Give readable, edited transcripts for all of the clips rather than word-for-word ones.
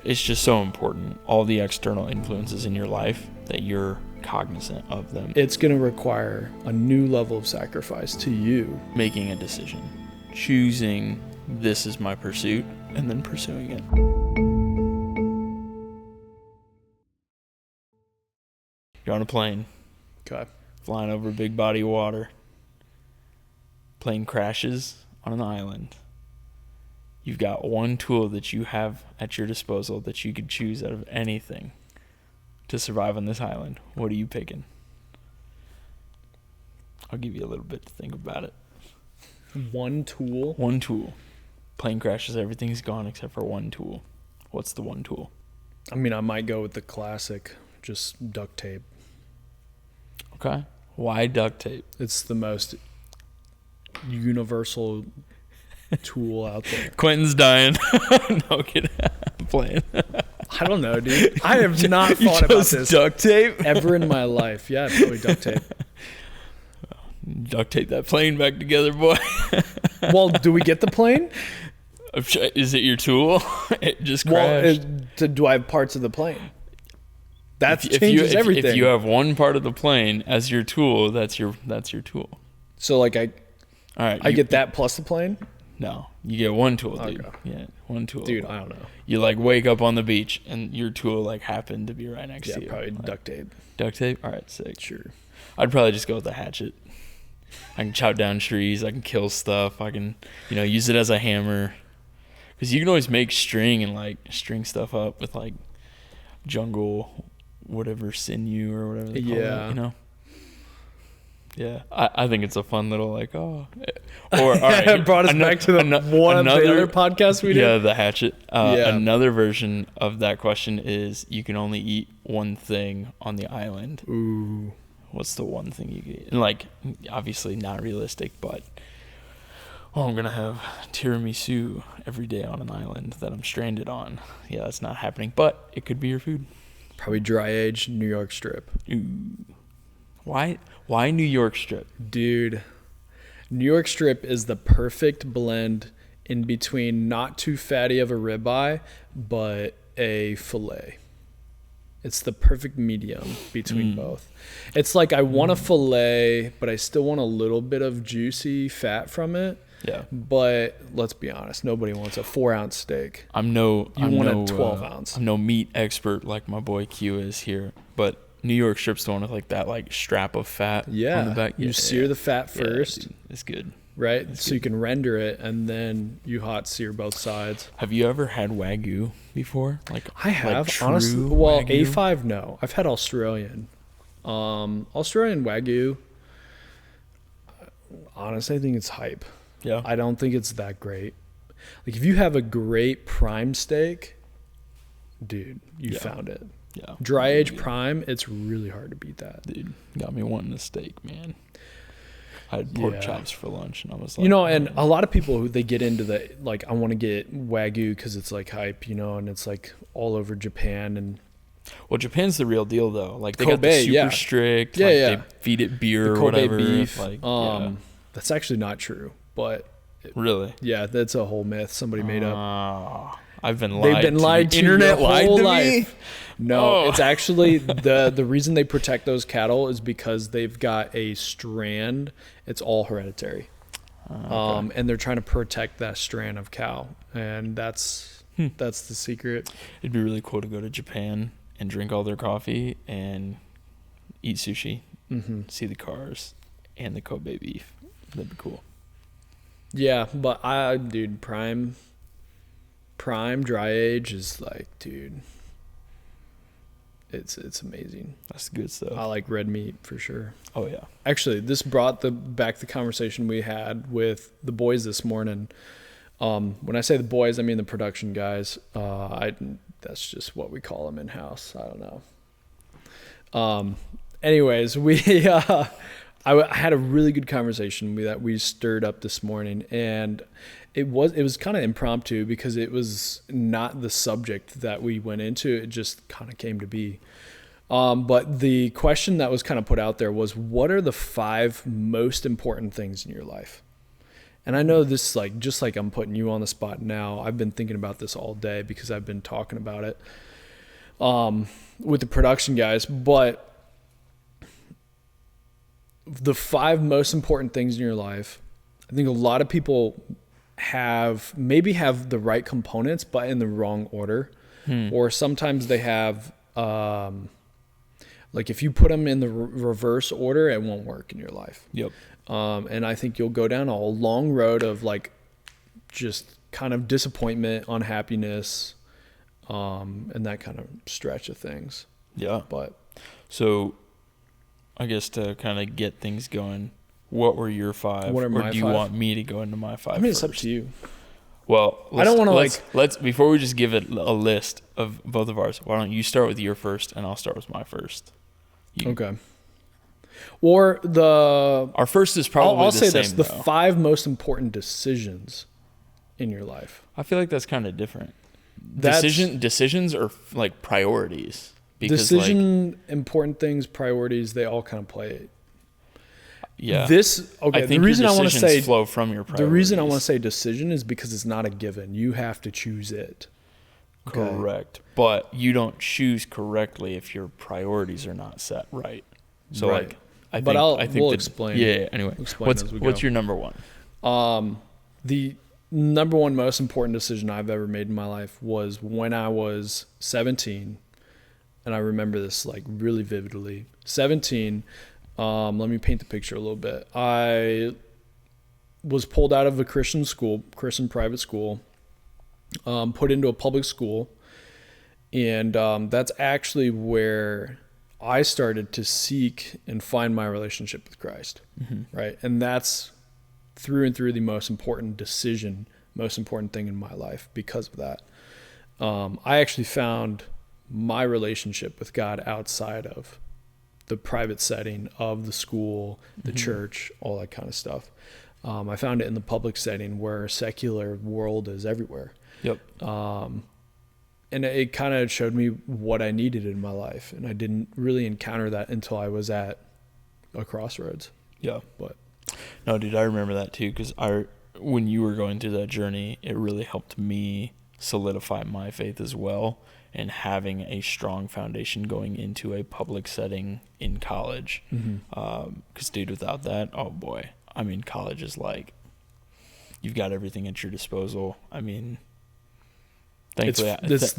it's just so important, all the external influences in your life, that you're cognizant of them. It's going to require a new level of sacrifice to you. Making a decision, choosing this is my pursuit, and then pursuing it. You're on a plane, Okay. flying over a big body of water. Plane crashes on an island. You've got one tool that you have at your disposal that you could choose out of anything to survive on this island. What are you picking? I'll give you a little bit to think about it. One tool? One tool. Plane crashes, everything's gone except for one tool. What's the one tool? I mean, I might go with the classic, just duct tape. Okay. Why duct tape? It's the most universal tool out there. Quentin's dying. No, kid. I'm playing. I don't know, dude. I have not thought about this duct tape ever in my life. Yeah, probably duct tape. Duct tape that plane back together, boy. Well, do we get the plane? Is it your tool? It just crashed. Well, do I have parts of the plane? That if changes everything. If you have one part of the plane as your tool, that's your tool. So like All right, I get that plus the plane? No, you get one tool, dude. Okay. Yeah, one tool. Dude, I don't know. You like wake up on the beach and your tool like happened to be right next to you. Yeah, probably like, duct tape. Duct tape? All right, sick. Sure. I'd probably just go with the hatchet. I can chop down trees. I can kill stuff. I can, use it as a hammer. Because you can always make string and like string stuff up with like jungle, whatever, sinew or whatever they call it, Yeah, I think it's a fun little like, oh. Or all right, it brought us back to one of the other podcasts we did. Yeah, the hatchet. Another version of that question is you can only eat one thing on the island. Ooh. What's the one thing you can eat? And like, obviously not realistic, but I'm going to have tiramisu every day on an island that I'm stranded on. Yeah, that's not happening, but it could be your food. Probably dry aged New York strip. Ooh. Why New York strip? Dude, New York strip is the perfect blend in between not too fatty of a ribeye, but a fillet. It's the perfect medium between both. It's like I want a fillet, but I still want a little bit of juicy fat from it. Yeah. But let's be honest, nobody wants a 4-ounce steak. You want a 12-ounce. I'm no meat expert like my boy Q is here, but New York strip's the one with like that like strap of fat on the back. You sear the fat first. Dude, it's good. Right? It's so good. You can render it and then you hot sear both sides. Have you ever had Wagyu before? I have, true honestly. Well, Wagyu? A5, no. I've had Australian. Australian Wagyu, honestly, I think it's hype. Yeah. I don't think it's that great. Like, if you have a great prime steak, dude, you found it. Yeah. Dry age prime, it's really hard to beat that. Dude, got me wanting a steak, man. I had pork chops for lunch, and I was like... and a lot of people who they get into the, like, I want to get Wagyu because it's, like, hype, and it's, like, all over Japan. And well, Japan's the real deal, though. Like, they Kobe, got the super strict. Yeah, They feed it beer or whatever. Beef. Like, that's actually not true, but... Really? Yeah, that's a whole myth somebody made up. I've been lied to. They've been lied to. Internet your lied whole to life. me? No, it's actually the reason they protect those cattle is because they've got a strand. It's all hereditary. Okay. And they're trying to protect that strand of cow, and that's the secret. It'd be really cool to go to Japan and drink all their coffee and eat sushi, see the cars and the Kobe beef. That'd be cool. Yeah, but dude, prime dry age is like, dude, it's amazing. That's good stuff. I like red meat for sure. Oh yeah. Actually, this brought back the conversation we had with the boys this morning. When I say the boys, I mean the production guys. That's just what we call them in house. I don't know. Anyways, I had a really good conversation that we stirred up this morning, and it was kind of impromptu because it was not the subject that we went into. It just kind of came to be. But the question that was kind of put out there was, what are the 5 most important things in your life? and I know this, like, just like I'm putting you on the spot now, I've been thinking about this all day because I've been talking about it with the production guys. But the 5 most important things in your life, I think a lot of people maybe have the right components, but in the wrong order. Or sometimes they have, like, if you put them in the reverse order, it won't work in your life. Yep. And I think you'll go down a long road of, like, just kind of disappointment, unhappiness, and that kind of stretch of things. Yeah. But so I guess to kind of get things going, what were your 5? What are my or do you 5? Want me to go into my 5 I mean, it's first? up to you. Well, I don't want to, let's before we just give it a list of both of ours, why don't you start with your first and I'll start with my first. Okay. Or our first is probably I'll the say same, this, the though. 5 most important decisions in your life. I feel like that's kind of different. That's, Decisions are like priorities. Because important things, priorities, they all kind of play. Yeah. The reason I want to say flow from your priorities. The reason I want to say decision is because it's not a given. You have to choose it. Okay? Correct. But you don't choose correctly if your priorities are not set right. So right. I think we'll explain. Yeah. Anyway, what's your number 1? The number 1 most important decision I've ever made in my life was when I was 17, and I remember this, like, really vividly. 17. Let me paint the picture a little bit. I was pulled out of a Christian private school, put into a public school. And that's actually where I started to seek and find my relationship with Christ. Mm-hmm. Right. And that's through and through the most important thing in my life because of that. I actually found my relationship with God outside of the private setting of the school, the mm-hmm. church, all that kind of stuff. I found it in the public setting where secular world is everywhere. Yep. And it kind of showed me what I needed in my life. And I didn't really encounter that until I was at a crossroads. Yeah. But no, dude, I remember that too. Cause when you were going through that journey, it really helped me solidify my faith as well. And having a strong foundation going into a public setting in college. Mm-hmm. 'Cause dude, without that, oh boy, I mean, college is like, you've got everything at your disposal. I mean, thankfully, it's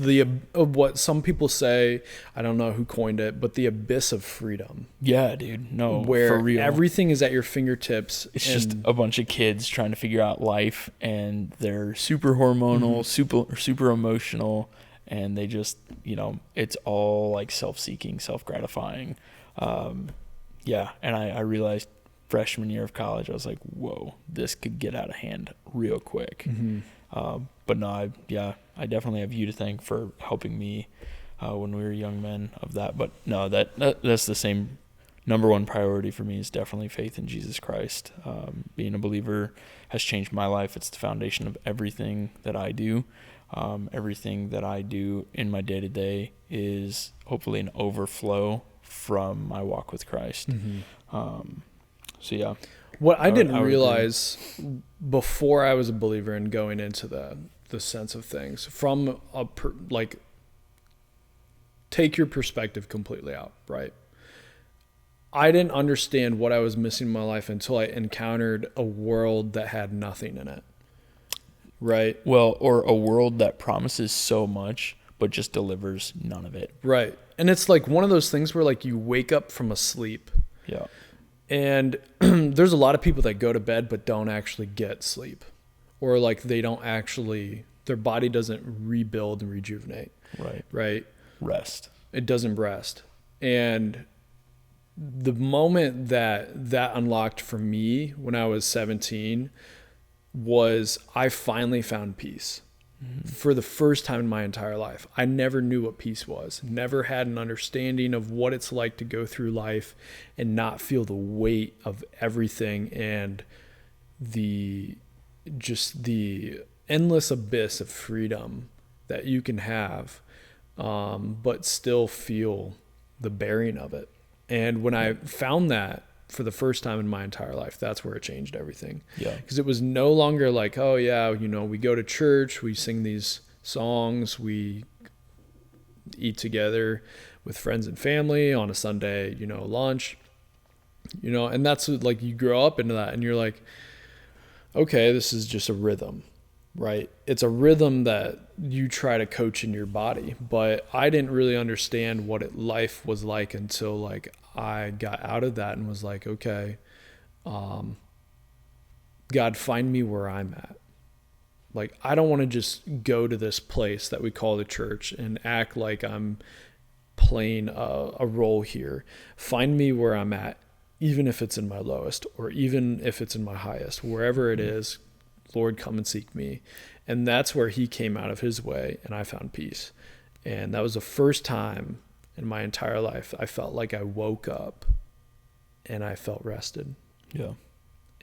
what some people say, I don't know who coined it, but the abyss of freedom. Yeah, dude. No, where for real. Everything is at your fingertips. It's just a bunch of kids trying to figure out life, and they're super hormonal, mm-hmm. super emotional, and they just, it's all like self-seeking, self-gratifying. Yeah, and I realized freshman year of college, I was like, whoa, this could get out of hand real quick. Mm-hmm. But no, I definitely have you to thank for helping me when we were young men of that. But no, that's the same. Number 1 priority for me is definitely faith in Jesus Christ. Being a believer has changed my life. It's the foundation of everything that I do. Everything that I do in my day-to-day is hopefully an overflow from my walk with Christ. Mm-hmm. So yeah. What I didn't realize before I was a believer and going into the sense of things from take your perspective completely out, right? I didn't understand what I was missing in my life until I encountered a world that had nothing in it. Right. Well, or a world that promises so much, but just delivers none of it. Right. And it's like one of those things where, like, you wake up from a sleep. Yeah. And there's a lot of people that go to bed but don't actually get sleep, or like their body doesn't rebuild and rejuvenate. Right. Rest. It doesn't rest. And the moment that unlocked for me when I was 17 was I finally found peace. Mm-hmm. For the first time in my entire life. I never knew what peace was. Never had an understanding of what it's like to go through life and not feel the weight of everything and the endless abyss of freedom that you can have, but still feel the bearing of it. And when I found that, for the first time in my entire life, that's where it changed everything. Yeah. Because it was no longer like, oh yeah, we go to church, we sing these songs, we eat together with friends and family on a Sunday, lunch, and that's what, like, you grow up into that and you're like, okay, this is just a rhythm, right? It's a rhythm that you try to coach in your body, but I didn't really understand what life was like until like I got out of that and was like, okay, God, find me where I'm at. Like, I don't want to just go to this place that we call the church and act like I'm playing a role here. Find me where I'm at, even if it's in my lowest or even if it's in my highest, wherever it is, Lord, come and seek me. And that's where he came out of his way and I found peace. And that was the first time in my entire life I felt like I woke up and I felt rested. Yeah.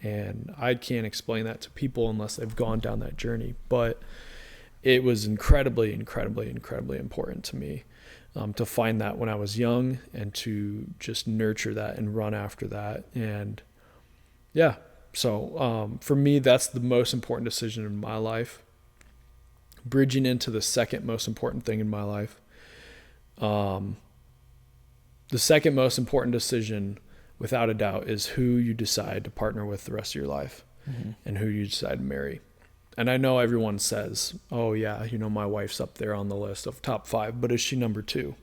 And I can't explain that to people unless they've gone down that journey. But it was incredibly, incredibly, incredibly important to me to find that when I was young and to just nurture that and run after that. And yeah, so for me, that's the most important decision in my life. Bridging into the second most important thing in my life. The second most important decision, without a doubt, is who you decide to partner with the rest of your life and who you decide to marry. And I know everyone says, oh yeah, my wife's up there on the list of top 5, but is she number 2?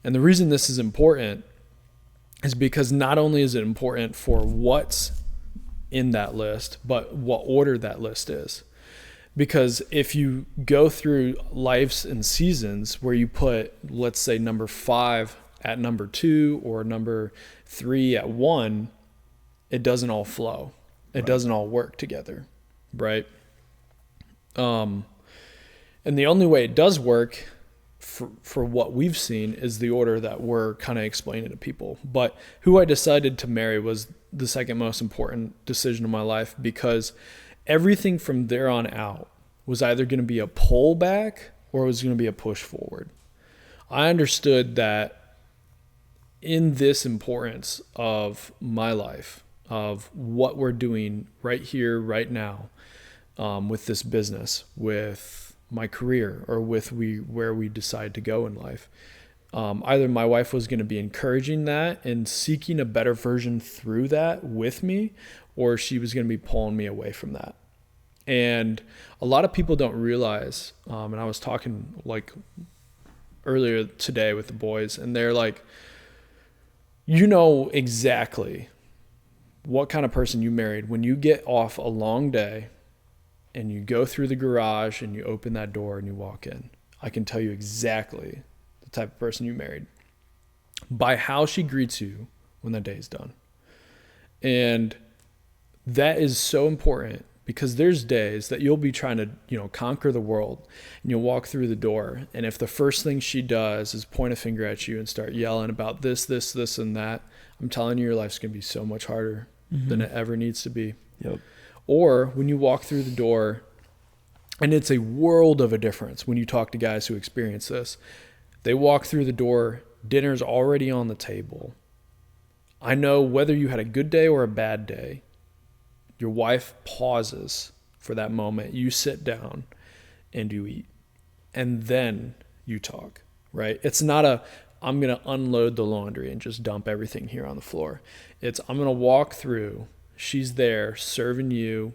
And the reason this is important is because not only is it important for what's in that list, but what order that list is. Because if you go through lives and seasons where you put, let's say, number 5 at number 2 or number 3 at 1, it doesn't all flow. It doesn't all work together, right? And the only way it does work for what we've seen is the order that we're kind of explaining to people. But who I decided to marry was the second most important decision of my life, because everything from there on out was either going to be a pull back or it was going to be a push forward. I understood that in this importance of my life, of what we're doing right here, right now, with this business, with my career, or with where we decide to go in life. Either my wife was going to be encouraging that and seeking a better version through that with me, or she was going to be pulling me away from that. And a lot of people don't realize, and I was talking like earlier today with the boys, and they're like, exactly what kind of person you married when you get off a long day and you go through the garage and you open that door and you walk in. I can tell you exactly the type of person you married by how she greets you when the day's done. And that is so important, because there's days that you'll be trying to, conquer the world, and you'll walk through the door. And if the first thing she does is point a finger at you and start yelling about this, and that, I'm telling you, your life's going to be so much harder than it ever needs to be. Yep. Or when you walk through the door, and it's a world of a difference when you talk to guys who experience this. They walk through the door, dinner's already on the table. I know whether you had a good day or a bad day, your wife pauses for that moment. You sit down and you eat, and then you talk, right? It's not I'm going to unload the laundry and just dump everything here on the floor. It's, I'm going to walk through. She's there serving you,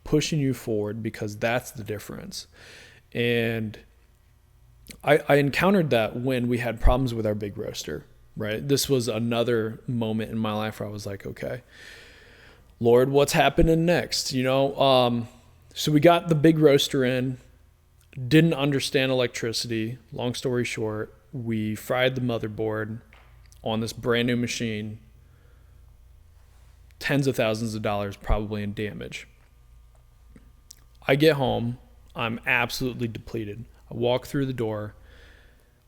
pushing you forward, because that's the difference. And I encountered that when we had problems with our big roaster, right? This was another moment in my life where I was like, okay, Lord, what's happening next? So we got the big roaster in, didn't understand electricity. Long story short, we fried the motherboard on this brand new machine, tens of thousands of dollars probably in damage. I get home, I'm absolutely depleted. I walk through the door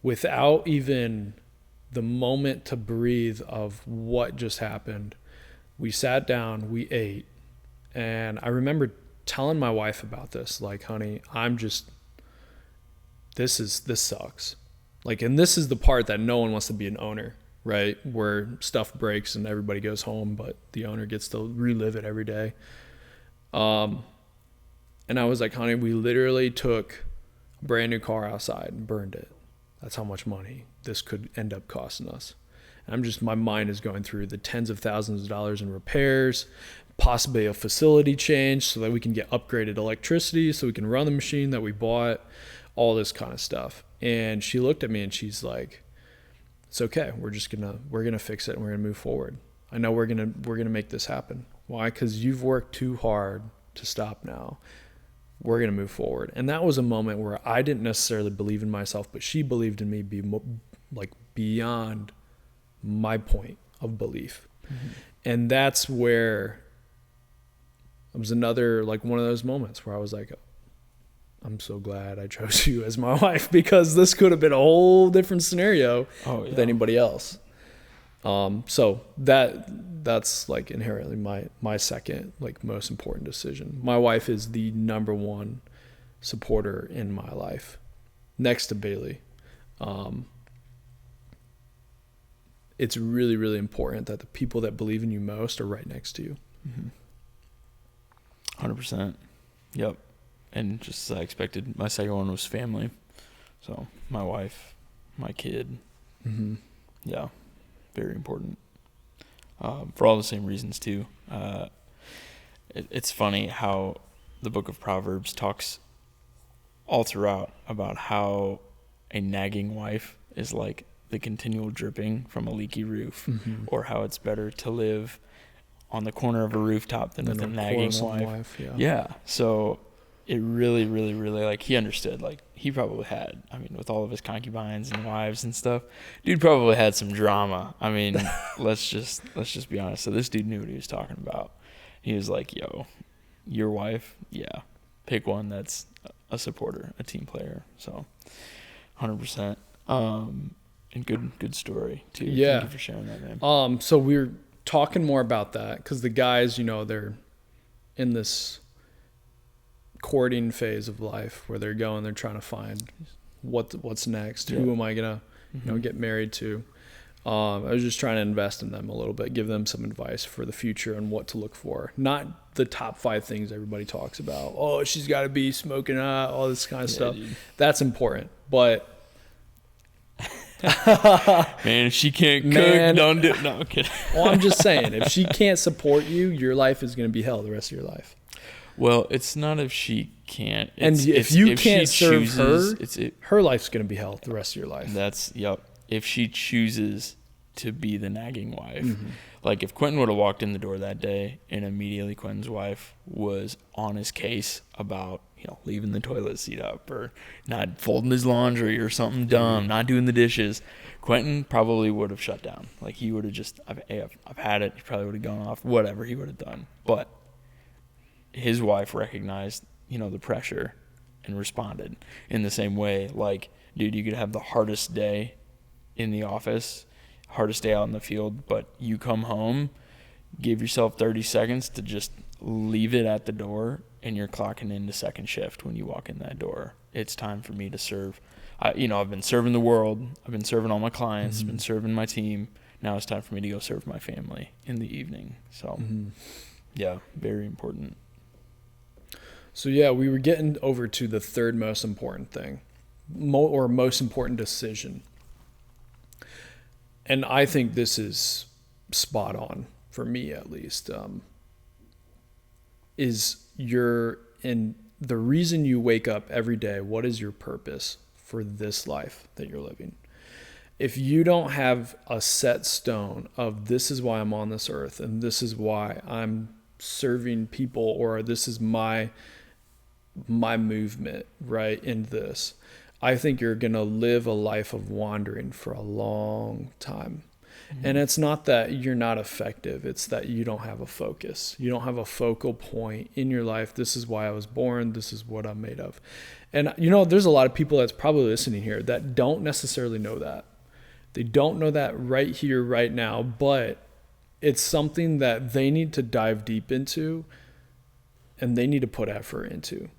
without even the moment to breathe of what just happened. We sat down, we ate, and I remember telling my wife about this, like, honey, this sucks. Like, and this is the part that no one wants to be an owner, right? Where stuff breaks and everybody goes home, but the owner gets to relive it every day. And I was like, honey, we literally took a brand new car outside and burned it. That's how much money this could end up costing us. And my mind is going through the tens of thousands of dollars in repairs, possibly a facility change so that we can get upgraded electricity so we can run the machine that we bought, all this kind of stuff. And she looked at me and she's like, it's okay. We're gonna fix it and we're gonna move forward. I know we're gonna make this happen. Why? Because you've worked too hard to stop now. We're gonna move forward. And that was a moment where I didn't necessarily believe in myself, but she believed in me beyond my point of belief. Mm-hmm. And that's where it was another, like, one of those moments where I was like, I'm so glad I chose you as my wife, because this could have been a whole different scenario with anybody else. So that's like inherently my second, like, most important decision. My wife is the number one supporter in my life, next to Bailey. It's really, really important that the people that believe in you most are right next to you. 100%. Yep. And just as I expected, my second one was family. So my wife, my kid. Mm-hmm. Yeah. Very important. For all the same reasons too. It's funny how the book of Proverbs talks all throughout about how a nagging wife is like the continual dripping from a leaky roof, or how it's better to live on the corner of a rooftop than with a nagging wife. Yeah. So it really, really, really, like, he understood. Like, he probably had, I mean, with all of his concubines and wives and stuff, dude probably had some drama. I mean, let's just be honest. So this dude knew what he was talking about. He was like, yo, your wife, yeah, pick one that's a supporter, a team player. So 100%. And good story too. Yeah. Thank you for sharing that, man. So we're talking more about that because the guys, they're in this courting phase of life where they're trying to find what's next. Who am I gonna get married to? I was just trying to invest in them a little bit, give them some advice for the future and what to look for. Not the top 5 things everybody talks about. Oh, she's got to be smoking hot, all this kind of stuff. Dude. That's important, but man, if she can't cook, don't do it. No, I'm kidding. Well, I'm just saying, if she can't support you, your life is going to be hell the rest of your life. Well, it's not if she can't. If you can't serve her, her life's going to be hell the rest of your life. If she chooses to be the nagging wife. Like, if Quentin would have walked in the door that day and immediately Quentin's wife was on his case about, leaving the toilet seat up or not folding his laundry or something dumb, not doing the dishes, Quentin probably would have shut down. Like, he would have just, I've had it. He probably would have gone off, whatever he would have done. But his wife recognized, the pressure and responded in the same way. Like, dude, you could have the hardest day in the office, hardest day out in the field, but you come home, give yourself 30 seconds to just leave it at the door, and you're clocking into second shift when you walk in that door. It's time for me to serve. I've been serving the world. I've been serving all my clients, been serving my team. Now it's time for me to go serve my family in the evening. So, yeah, very important. So, yeah, we were getting over to the third most important thing, or most important decision. And I think this is spot on, for me at least, is the reason you wake up every day. What is your purpose for this life that you're living? If you don't have a set stone of this is why I'm on this earth and this is why I'm serving people, or this is my movement right in this, I think you're going to live a life of wandering for a long time. And it's not that you're not effective. It's that you don't have a focus. You don't have a focal point in your life. This is why I was born. This is what I'm made of. And, there's a lot of people that's probably listening here that don't necessarily know that. They don't know that right here, right now, but it's something that they need to dive deep into and they need to put effort into.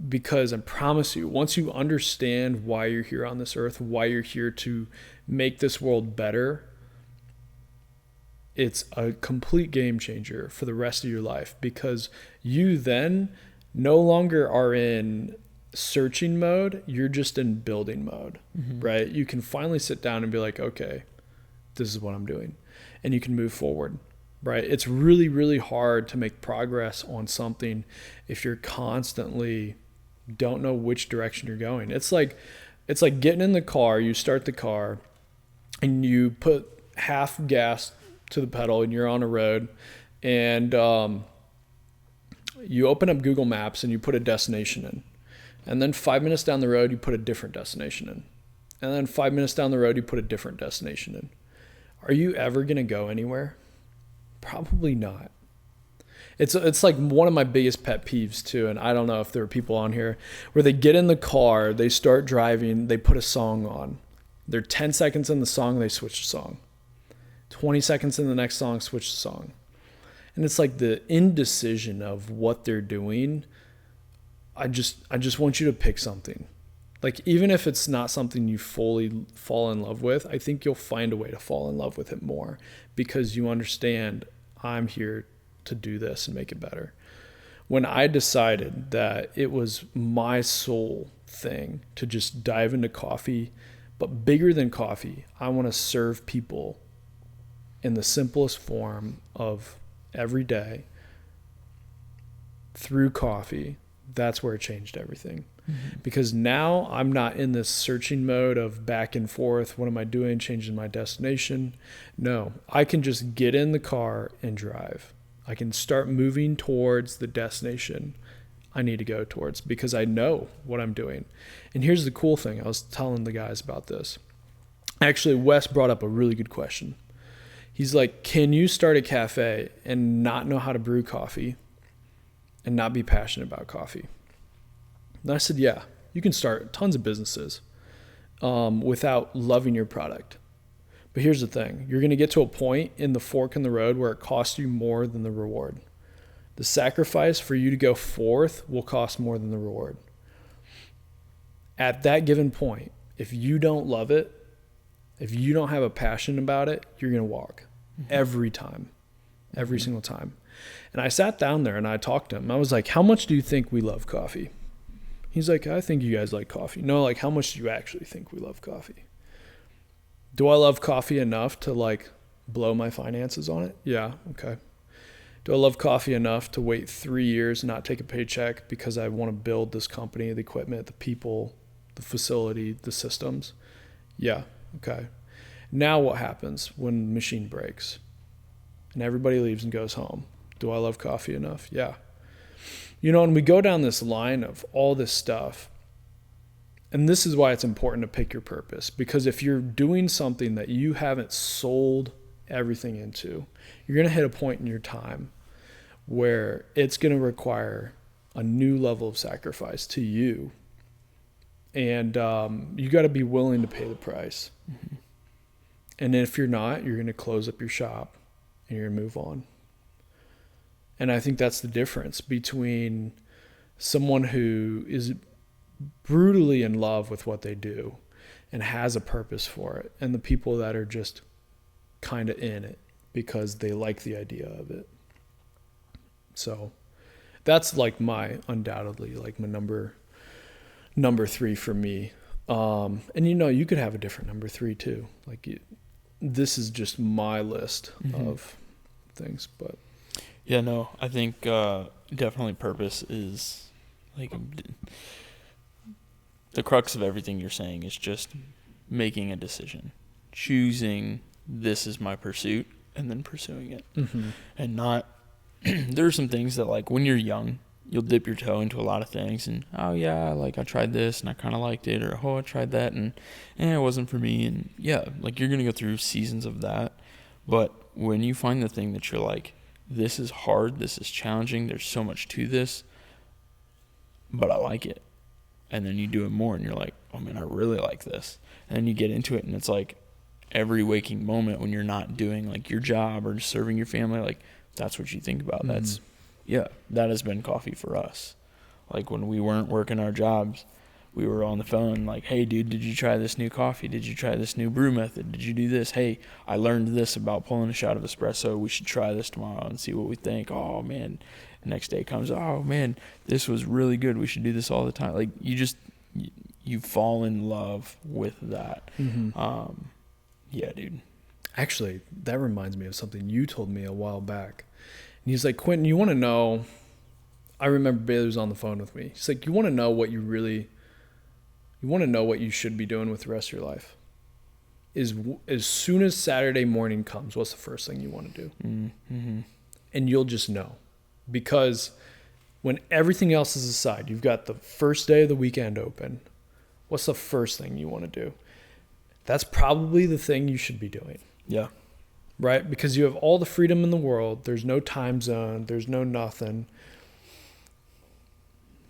Because I promise you, once you understand why you're here on this earth, why you're here to make this world better, it's a complete game changer for the rest of your life, because you then no longer are in searching mode. You're just in building mode, right? You can finally sit down and be like, okay, this is what I'm doing. And you can move forward, right? It's really, really hard to make progress on something if you're constantly don't know which direction you're going. It's like getting in the car, you start the car and you put half gas to the pedal and you're on a road, and you open up Google Maps and you put a destination in. And then 5 minutes down the road, you put a different destination in. And then 5 minutes down the road, you put a different destination in. Are you ever going to go anywhere? Probably not. It's like one of my biggest pet peeves too, and I don't know if there are people on here where they get in the car, they start driving, they put a song on. They're 10 seconds in the song, they switch the song. 20 seconds in the next song, switch the song. And it's like the indecision of what they're doing. I just want you to pick something. Like, even if it's not something you fully fall in love with, I think you'll find a way to fall in love with it more, because you understand, I'm here to do this and make it better. When I decided that it was my soul thing to just dive into coffee, but bigger than coffee, I want to serve people in the simplest form of every day through coffee, that's where it changed everything. Because now I'm not in this searching mode of back and forth. What am I doing? Changing my destination. No, I can just get in the car and drive. I can start moving towards the destination I need to go towards, because I know what I'm doing. And here's the cool thing. I was telling the guys about this. Actually, Wes brought up a really good question. He's like, can you start a cafe and not know how to brew coffee and not be passionate about coffee? And I said, yeah, you can start tons of businesses without loving your product. But here's the thing. You're going to get to a point in the fork in the road where it costs you more than the reward. The sacrifice for you to go forth will cost more than the reward. At that given point, if you don't love it, if you don't have a passion about it, you're going to walk every time, every single time. And I sat down there and I talked to him. I was like, how much do you think we love coffee? He's like, I think you guys like coffee. No, like, how much do you actually think we love coffee? Do I love coffee enough to like blow my finances on it? Yeah. Okay. Do I love coffee enough to wait 3 years and not take a paycheck because I want to build this company, the equipment, the people, the facility, the systems? Yeah. Okay. Now what happens when the machine breaks and everybody leaves and goes home? Do I love coffee enough? Yeah. You know, and we go down this line of all this stuff. And this is why it's important to pick your purpose, because if you're doing something that you haven't sold everything into, you're going to hit a point in your time where it's going to require a new level of sacrifice to you. And you got to be willing to pay the price. And if you're not, you're going to close up your shop and you're going to move on. And I think that's the difference between someone who is brutally in love with what they do and has a purpose for it, and the people that are just kind of in it because they like the idea of it. So that's like undoubtedly like my number 3 for me. And you know, you could have a different number 3 too. Like this is just my list of things, but yeah, no, I think definitely purpose is like the crux of everything you're saying is just making a decision, choosing this is my pursuit, and then pursuing it. And not, there are some things that like when you're young, you'll dip your toe into a lot of things and, oh yeah, like I tried this and I kind of liked it, or oh, I tried that and it wasn't for me. And yeah, like you're going to go through seasons of that. But when you find the thing that you're like, this is hard, this is challenging, there's so much to this, but I like it. And then you do it more and you're like, oh man, I really like this. And then you get into it and it's like every waking moment when you're not doing like your job or just serving your family, like that's what you think about. That has been coffee for us. Like when we weren't working our jobs, we were on the phone like, hey, dude, did you try this new coffee? Did you try this new brew method? Did you do this? Hey, I learned this about pulling a shot of espresso. We should try this tomorrow and see what we think. Oh, man. The next day comes, oh, man, this was really good. We should do this all the time. Like, you fall in love with that. Yeah, dude. Actually, that reminds me of something you told me a while back. And he's like, Quentin, you want to know, I remember Bailey was on the phone with me. He's like, you want to know what you should be doing with the rest of your life? Is as soon as Saturday morning comes, what's the first thing you want to do? Mm-hmm. And you'll just know. Because when everything else is aside, you've got the first day of the weekend open. What's the first thing you want to do? That's probably the thing you should be doing. Yeah. Right? Because you have all the freedom in the world. There's no time zone. There's no nothing.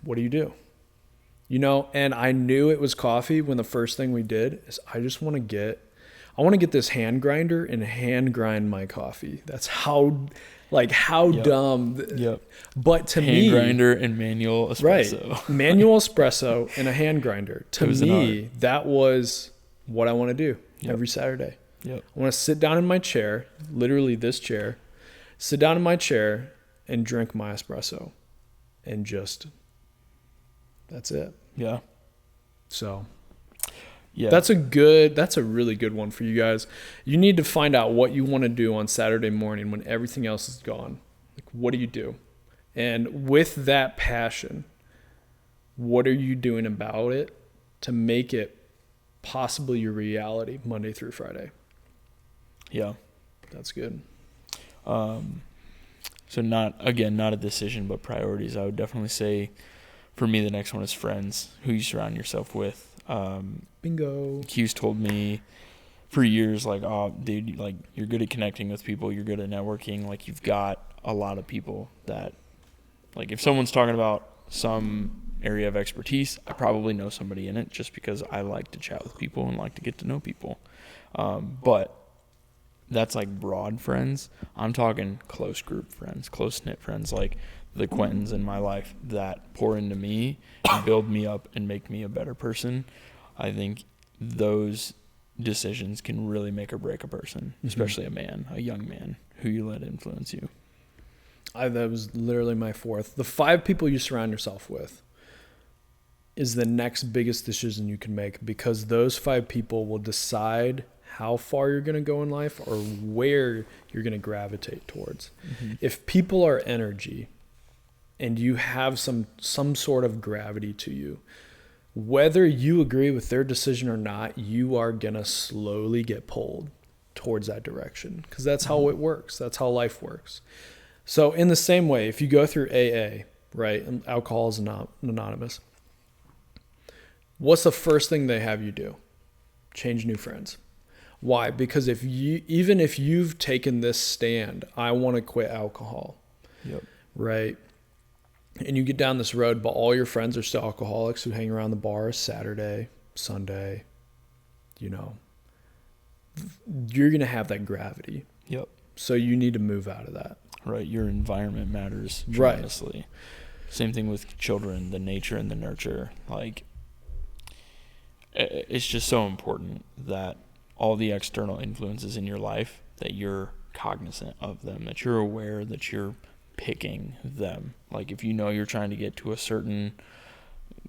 What do you do? You know, and I knew it was coffee when the first thing we did is I want to get this hand grinder and hand grind my coffee. That's how dumb. Yep. But to me, hand grinder and manual espresso. Right. Manual espresso and a hand grinder. To me, that was what I want to do every Saturday. Yep. I want to sit down in my chair, literally this chair, sit down in my chair and drink my espresso and just, that's it. Yeah. So yeah, that's a really good one for you guys. You need to find out what you want to do on Saturday morning when everything else is gone. Like, what do you do? And with that passion, what are you doing about it to make it possibly your reality Monday through Friday? Yeah. That's good. So not a decision, but priorities. I would definitely say for me, the next one is friends, who you surround yourself with. Bingo. Hughes told me for years, like, oh, dude, like, you're good at connecting with people. You're good at networking. Like, you've got a lot of people that, like, if someone's talking about some area of expertise, I probably know somebody in it just because I like to chat with people and like to get to know people. But that's like broad friends. I'm talking close group friends, close-knit friends, like the Quentins in my life that pour into me and build me up and make me a better person. I think those decisions can really make or break a person, especially a young man who you let influence you. That was literally my fourth. The 5 people you surround yourself with is the next biggest decision you can make, because those 5 people will decide how far you're going to go in life or where you're going to gravitate towards. If people are energy and you have some sort of gravity to you, whether you agree with their decision or not, you are going to slowly get pulled towards that direction, because that's how it works. That's how life works. So in the same way, if you go through AA, right, and Alcoholics Anonymous, what's the first thing they have you do? Change new friends. Why? Because even if you've taken this stand, I want to quit alcohol, right? And you get down this road, but all your friends are still alcoholics who hang around the bars Saturday, Sunday, you know, you're going to have that gravity. Yep. So you need to move out of that. Right. Your environment matters tremendously. Right. Same thing with children, the nature and the nurture. Like, it's just so important that all the external influences in your life, that you're cognizant of them, that you're aware that you're picking them. Like, if you know you're trying to get to a certain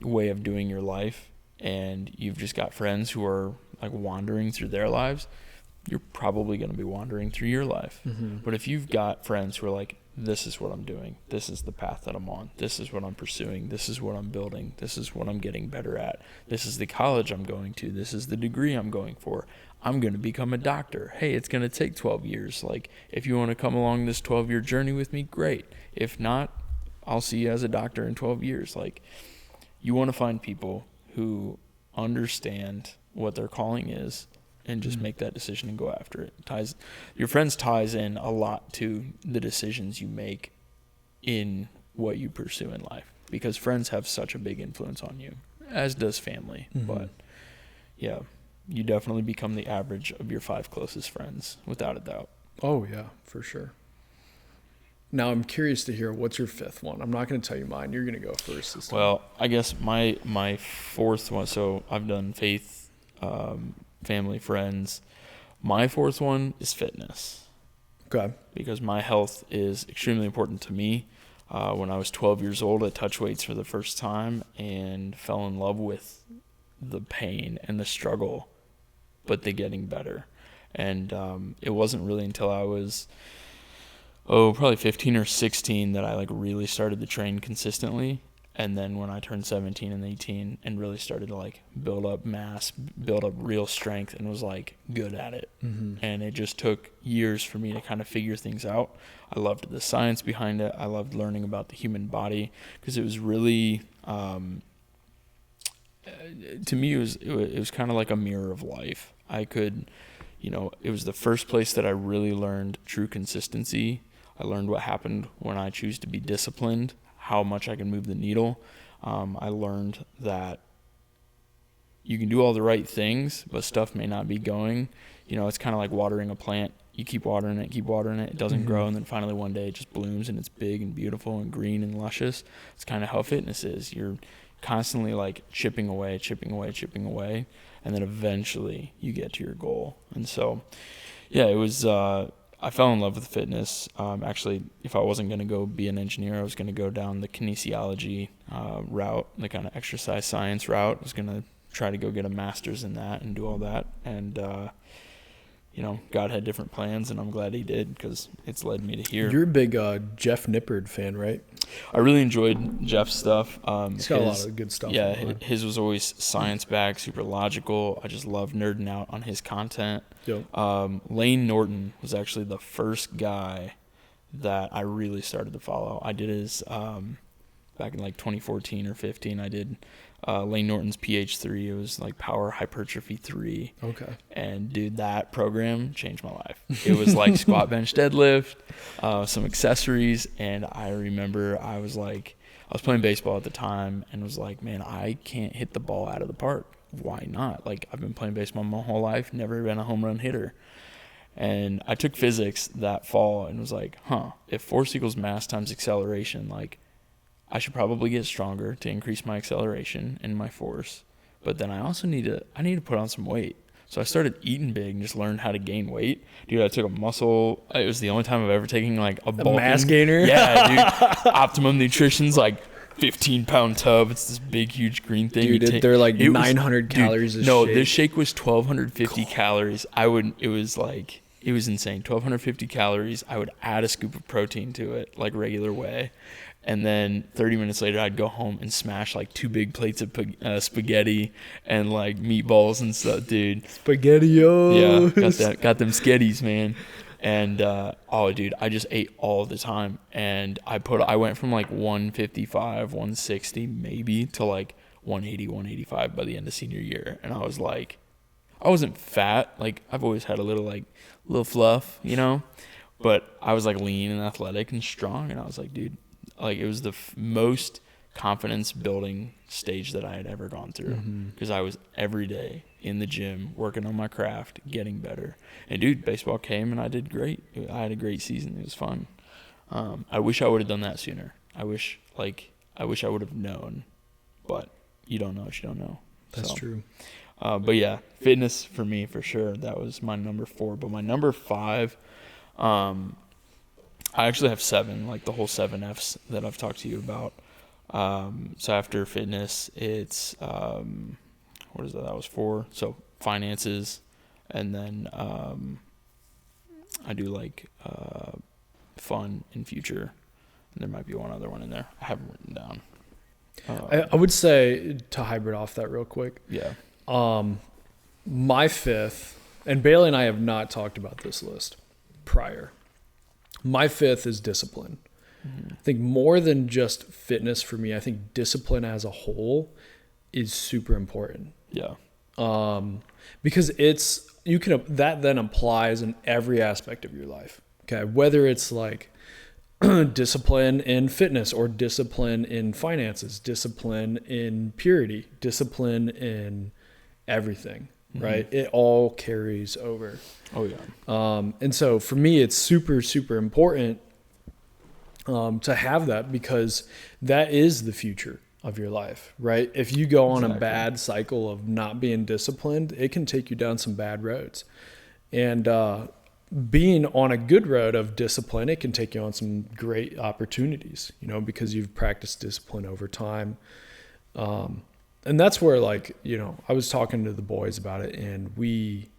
way of doing your life and you've just got friends who are like wandering through their lives, you're probably going to be wandering through your life. But if you've got friends who are like, this is what I'm doing, this is the path that I'm on, this is what I'm pursuing, this is what I'm building, this is what I'm getting better at, this is the college I'm going to, this is the degree I'm going for, I'm going to become a doctor. Hey, it's going to take 12 years. Like, if you want to come along this 12-year journey with me, great. If not, I'll see you as a doctor in 12 years. Like, you want to find people who understand what their calling is and just make that decision and go after it. Your friends ties in a lot to the decisions you make in what you pursue in life, because friends have such a big influence on you, as does family. But yeah, you definitely become the average of your 5 closest friends, without a doubt. Oh yeah, for sure. Now I'm curious to hear, what's your fifth one? I'm not going to tell you mine. You're going to go first this time. Well, I guess my fourth one. So I've done faith, family, friends. My fourth one is fitness. Okay. Because my health is extremely important to me. When I was 12 years old, I touched weights for the first time and fell in love with the pain and the struggle, but the getting better. And it wasn't really until I was, probably 15 or 16 that I like really started to train consistently. And then when I turned 17 and 18 and really started to like build up mass, build up real strength, and was like good at it. Mm-hmm. And it just took years for me to kind of figure things out. I loved the science behind it. I loved learning about the human body, because it was really, to me, it was kind of like a mirror of life. I could, it was the first place that I really learned true consistency. I learned what happened when I choose to be disciplined, how much I can move the needle. I learned that you can do all the right things, but stuff may not be going. It's kind of like watering a plant. You keep watering it, it doesn't Mm-hmm. grow, and then finally one day it just blooms and it's big and beautiful and green and luscious. It's kind of how fitness is. You're constantly like chipping away, and then eventually you get to your goal. And so, yeah, it was, I fell in love with fitness. Actually, if I wasn't going to go be an engineer, I was going to go down the kinesiology route, the kind of exercise science route. I was going to try to go get a master's in that and do all that. And, God had different plans, and I'm glad he did, because it's led me to here. You're a big Jeff Nippard fan, right? I really enjoyed Jeff's stuff. He's got a lot of good stuff. Yeah, online. his was always science-backed, super logical. I just loved nerding out on his content. Yep. Lane Norton was actually the first guy that I really started to follow. I did his, back in like 2014 or 15, I did Lane Norton's PH3. It was like Power Hypertrophy 3. Okay. And dude, that program changed my life. It was like squat, bench, deadlift, some accessories. And I remember I was playing baseball at the time and was like, man, I can't hit the ball out of the park. Why not? Like, I've been playing baseball my whole life, never been a home run hitter. And I took physics that fall and was like, if force equals mass times acceleration, like, I should probably get stronger to increase my acceleration and my force. But then I also need to put on some weight. So I started eating big and just learned how to gain weight. Dude, I took a muscle. It was the only time I've ever taken like a mass gainer? Yeah, dude. Optimum Nutrition's like 15-pound tub. It's this big, huge green thing. Dude, they're like 900 calories a shake. No, this shake was 1,250 calories. It was insane. 1,250 calories. I would add a scoop of protein to it, like regular whey. And then 30 minutes later, I'd go home and smash like 2 big plates of spaghetti and like meatballs and stuff, dude. SpaghettiOs. Yeah, got them sketties, man. And dude, I just ate all the time. And I went from like 155, 160 maybe to like 180, 185 by the end of senior year. And I was like, I wasn't fat. Like, I've always had a little fluff, but I was like lean and athletic and strong. And I was like, dude, like, it was the most confidence building stage that I had ever gone through, because I was every day in the gym working on my craft, getting better. And dude, baseball came and I did great. I had a great season. It was fun. I wish I would have done that sooner. I wish I would have known, but you don't know what you don't know. That's true. But yeah, fitness for me, for sure. That was my number 4. But my number 5, I actually have 7, like the whole 7 Fs that I've talked to you about. So after fitness, it's, what is that? That was 4. So finances, and then I do like fun and future. And there might be one other one in there I haven't written down. I would say, to hybrid off that real quick. Yeah. My 5th, and Bailey and I have not talked about this list prior. My 5th is discipline. I think more than just fitness for me, I think discipline as a whole is super important. Yeah. Because that then applies in every aspect of your life. Okay. Whether it's like discipline in fitness or discipline in finances, discipline in purity, discipline in everything, right? It all carries over. Oh yeah. And so for me, it's super, super important to have that, because that is the future of your life, right? If you go on a bad cycle of not being disciplined, it can take you down some bad roads. And being on a good road of discipline, it can take you on some great opportunities, you know, because you've practiced discipline over time. And that's where, like, you know, I was talking to the boys about it, and we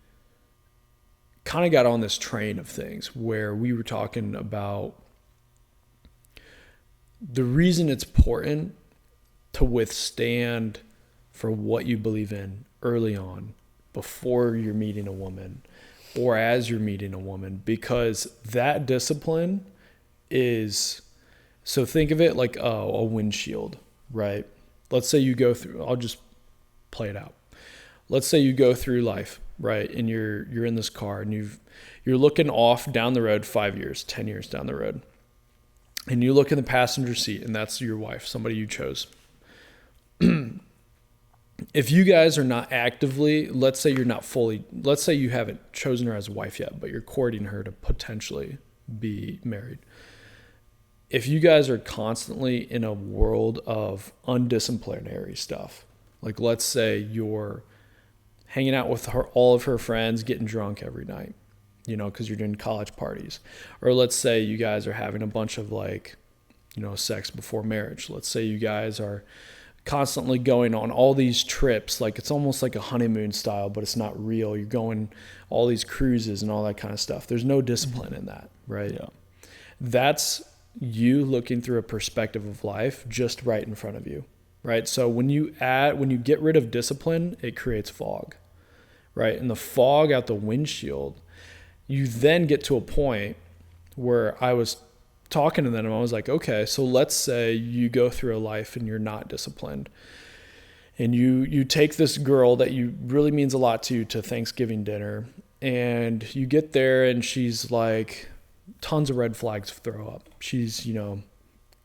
kind of got on this train of things where we were talking about the reason it's important to withstand for what you believe in early on, before you're meeting a woman or as you're meeting a woman, because that discipline is, so think of it like a windshield, right? Let's say you go through, I'll just play it out. Let's say you go through life, right? And you're in this car, and you're looking off down the road 5 years, 10 years down the road. And you look in the passenger seat, and that's your wife, somebody you chose. If you guys are not actively, let's say you haven't chosen her as a wife yet, but you're courting her to potentially be married. If you guys are constantly in a world of undisciplinary stuff, like let's say you're hanging out with all of her friends, getting drunk every night, you know, because you're doing college parties. Or let's say you guys are having a bunch of, like, you know, sex before marriage. Let's say you guys are constantly going on all these trips, like it's almost like a honeymoon style, but it's not real. You're going all these cruises and all that kind of stuff. There's no discipline in that, right? Yeah. That's you looking through a perspective of life just right in front of you, right? So when you get rid of discipline, it creates fog, right? And the fog out the windshield, you then get to a point where I was talking to them, and I was like, okay, so let's say you go through a life and you're not disciplined, and you take this girl that you really means a lot to Thanksgiving dinner, and you get there and she's like tons of red flags throw up. She's, you know,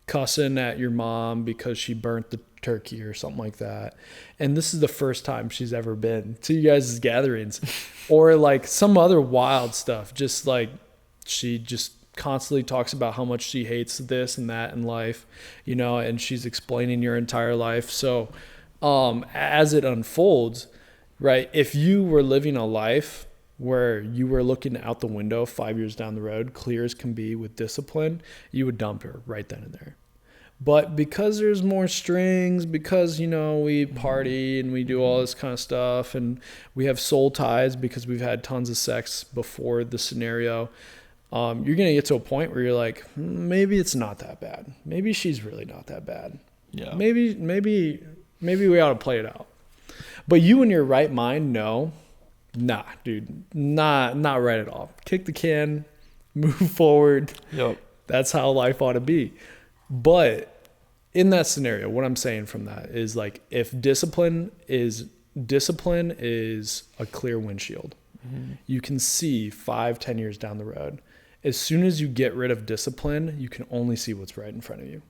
cussing at your mom because she burnt the turkey or something like that. And this is the first time she's ever been to you guys' gatherings, or like some other wild stuff. Just like she just constantly talks about how much she hates this and that in life, you know, and she's explaining your entire life. So, as it unfolds, right, if you were living a life where you were looking out the window 5 years down the road, clear as can be with discipline, you would dump her right then and there. But because there's more strings, because, you know, we party and we do all this kind of stuff, and we have soul ties because we've had tons of sex before the scenario, you're going to get to a point where you're like, maybe it's not that bad. Maybe she's really not that bad. Yeah. Maybe we ought to play it out. But you in your right mind know, nah, dude, not right at all. Kick the can, move forward. Yep. That's how life ought to be. But in that scenario, what I'm saying from that is, like, if discipline is a clear windshield, you can see 5-10 years down the road. As soon as you get rid of discipline, you can only see what's right in front of you.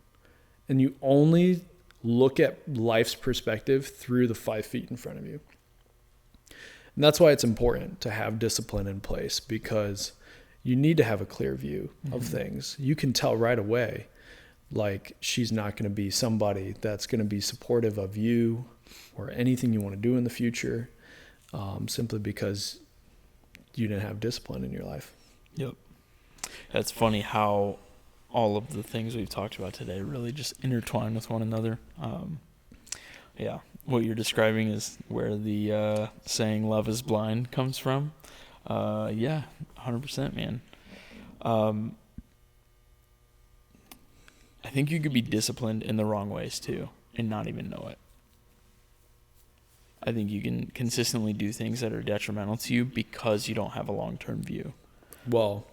And you only look at life's perspective through the 5 feet in front of you. And that's why it's important to have discipline in place, because you need to have a clear view of things. You can tell right away, like, she's not going to be somebody that's going to be supportive of you or anything you want to do in the future, simply because you didn't have discipline in your life. Yep. That's funny how all of the things we've talked about today really just intertwine with one another. Yeah, what you're describing is where the saying "love is blind" comes from. Yeah, 100%, man. I think you could be disciplined in the wrong ways too and not even know it. I think you can consistently do things that are detrimental to you because you don't have a long-term view. Well,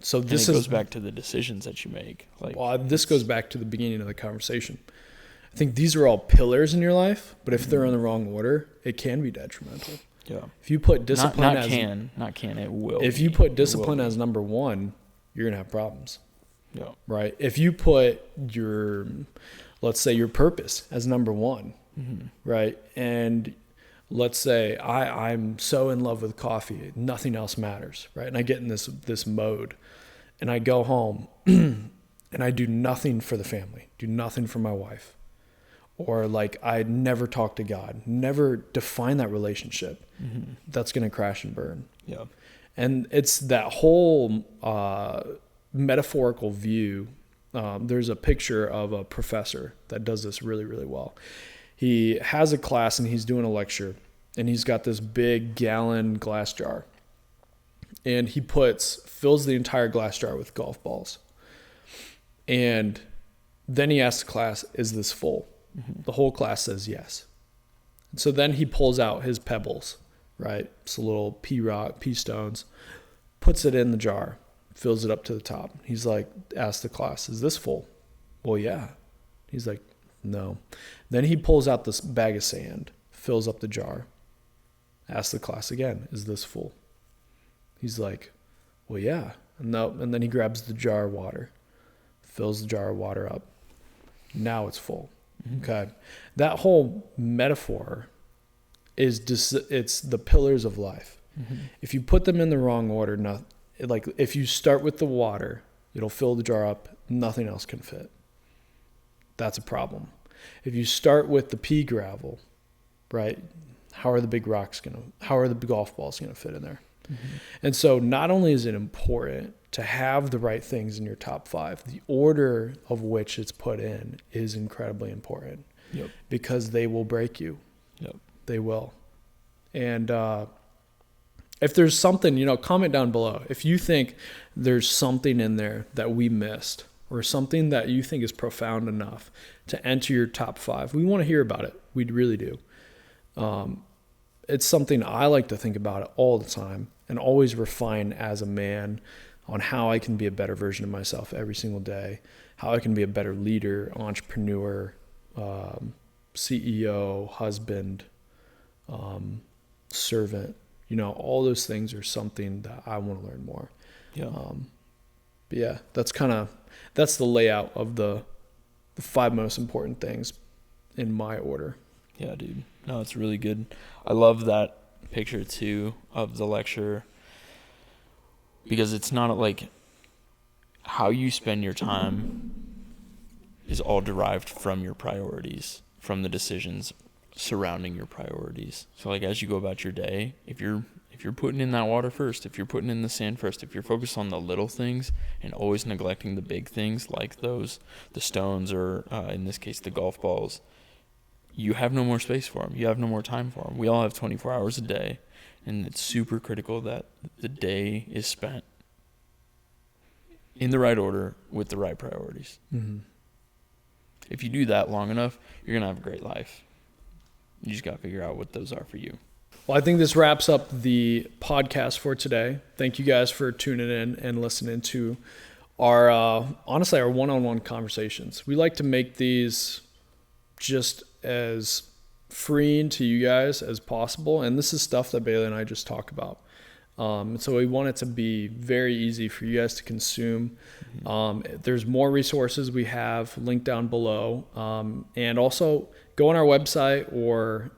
so this goes back to the decisions that you make. This goes back to the beginning of the conversation. I think these are all pillars in your life, but if they're in the wrong order, it can be detrimental. Yeah. If you put discipline it will. If you put discipline as number one, you're gonna have problems. Yeah. Right. If you put let's say your purpose as number one, right, and let's say I'm so in love with coffee, nothing else matters, right, and I get in this mode, and I go home, and and I do nothing for the family, do nothing for my wife, or like I never talk to God, never define that relationship, that's going to crash and burn. Yeah. And it's that whole metaphorical view. There's a picture of a professor that does this really, really well. He has a class and he's doing a lecture, and he's got this big gallon glass jar, and he fills the entire glass jar with golf balls. And then he asks the class, is this full? The whole class says yes. And so then he pulls out his pebbles, right? It's a little pea stones, puts it in the jar, fills it up to the top. He's like, asks the class, is this full? Well, yeah. He's like, no. Then he pulls out this bag of sand, fills up the jar, asks the class again, is this full? He's like, well, yeah. No. And then he grabs the jar of water, fills the jar of water up. Now it's full. Okay. That whole metaphor is just, it's the pillars of life. If you put them in the wrong order, like if you start with the water, it'll fill the jar up. Nothing else can fit. That's a problem. If you start with the pea gravel, right? How are the big how are the golf balls going to fit in there? And so not only is it important to have the right things in your top 5, the order of which it's put in is incredibly important. Yep. Because they will break you. Yep. They will. And if there's something, comment down below. If you think there's something in there that we missed, or something that you think is profound enough to enter your top 5, we want to hear about it. We really do. It's something I like to think about all the time and always refine as a man on how I can be a better version of myself every single day, how I can be a better leader, entrepreneur, CEO, husband, servant. All those things are something that I want to learn more. Yeah. But yeah, that's the layout of the 5 most important things in my order. Yeah, dude. No, it's really good. I love that picture too of the lecture, because it's not like how you spend your time is all derived from your priorities, from the decisions surrounding your priorities. So like as you go about your day, if you're putting in that water first, if you're putting in the sand first, if you're focused on the little things and always neglecting the big things like the stones or in this case the golf balls, you have no more space for them. You have no more time for them. We all have 24 hours a day, and it's super critical that the day is spent in the right order with the right priorities. If you do that long enough, you're going to have a great life. You just got to figure out what those are for you. Well, I think this wraps up the podcast for today. Thank you guys for tuning in and listening to our one-on-one conversations. We like to make these just as freeing to you guys as possible. And this is stuff that Bailey and I just talk about. So we want it to be very easy for you guys to consume. There's more resources we have linked down below. And also go on our website or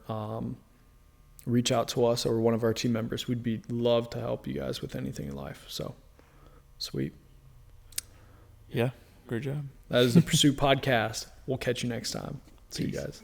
reach out to us or one of our team members. We'd love to help you guys with anything in life. So sweet. Yeah, great job. That is the Pursuit Podcast. We'll catch you next time. See you guys.